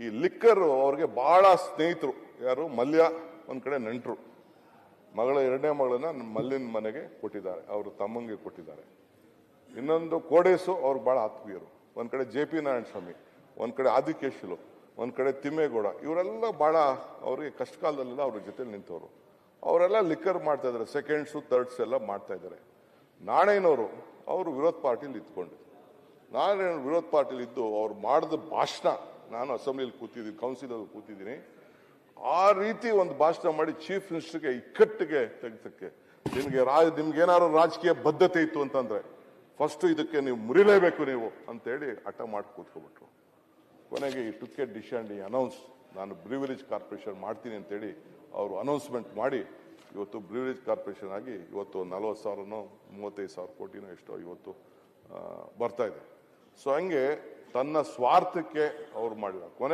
ಈ ಲಿಕ್ಕರ್ ಅವ್ರಿಗೆ ಬಹಳ ಸ್ನೇಹಿತರು. ಯಾರು? ಮಲ್ಯ ಒಂದ್ ಕಡೆ ನೆಂಟರು. ಮಗಳ ಎರಡನೇ ಮಗಳನ್ನ ಮಲ್ಲಿನ ಮನೆಗೆ ಕೊಟ್ಟಿದ್ದಾರೆ, ಅವರು ತಮ್ಮಂಗೆ ಕೊಟ್ಟಿದ್ದಾರೆ. ಇನ್ನೊಂದು ಕೋಡೇಸು ಅವ್ರಿಗೆ ಬಹಳ ಆತ್ಮೀಯರು. ಒಂದ್ ಕಡೆ JP ನಾರಾಯಣ ಸ್ವಾಮಿ, ಒಂದ್ ಕಡೆ ಆದಿಕೇಶಲು, ಒಂದ್ ಕಡೆ ತಿಮ್ಮೇಗೌಡ. ಇವರೆಲ್ಲ ಬಹಳ ಅವ್ರಿಗೆ ಕಷ್ಟ ಕಾಲದಲ್ಲೆಲ್ಲ ಅವ್ರ ಜೊತೆ ನಿಂತವರು. ಅವರೆಲ್ಲ ಲಿಕ್ಕರ್ ಮಾಡ್ತಾ ಇದ್ದಾರೆ, ಸೆಕೆಂಡ್ಸು ಥರ್ಡ್ಸ್ ಎಲ್ಲ ಮಾಡ್ತಾ ಇದ್ದಾರೆ. ನಾಣಯ್ಯನವರು ಅವರು ವಿರೋಧ ಪಾರ್ಟಿಲಿ ಇದ್ಕೊಂಡಿದ್ರು. ನಾರಾಯಣ ವಿರೋಧ ಪಾರ್ಟಿಲಿ ಇದ್ದು ಅವ್ರು ಮಾಡಿದ ಭಾಷಣ, ನಾನು ಅಸೆಂಬ್ಲಿಯಲ್ಲಿ ಕೂತಿದ್ದೀನಿ, ಕೌನ್ಸಿಲಲ್ಲಿ ಕೂತಿದ್ದೀನಿ, ಆ ರೀತಿ ಒಂದು ಭಾಷಣ ಮಾಡಿ ಚೀಫ್ ಮಿನಿಸ್ಟರ್ಗೆ ಇಕ್ಕಟ್ಟಿಗೆ ತೆಗೆದಕ್ಕೆ, ನಿಮ್ಗೆ ಏನಾದ್ರು ರಾಜಕೀಯ ಬದ್ಧತೆ ಇತ್ತು ಅಂತಂದ್ರೆ ಫಸ್ಟ್ ಇದಕ್ಕೆ ನೀವು ಮುರಿಲೇಬೇಕು ನೀವು ಅಂತೇಳಿ ಹಠ ಮಾಡಿ ಕೂತ್ಕೊಬಿಟ್ರು. ಕೊನೆಗೆ ಈ ಟುಕ್ ಎ ಡಿಸಿಷನ್ ಅನೌನ್ಸ್, ನಾನು ಬ್ರೀವರೇಜ್ ಕಾರ್ಪೊರೇಷನ್ ಮಾಡ್ತೀನಿ ಅಂತೇಳಿ ಅವರು ಅನೌನ್ಸ್ಮೆಂಟ್ ಮಾಡಿ ಇವತ್ತು ಬ್ರೀವರೇಜ್ ಕಾರ್ಪೊರೇಷನ್ ಆಗಿ ಇವತ್ತು 40,000ನೋ 35,000 ಕೋಟಿನೋ ಎಷ್ಟೋ ಇವತ್ತು ಬರ್ತಾ ಇದೆ. ಸೊ ಹಂಗೆ ತನ್ನ ಸ್ವಾರ್ಥಕ್ಕೆ ಅವ್ರು ಮಾಡಿದ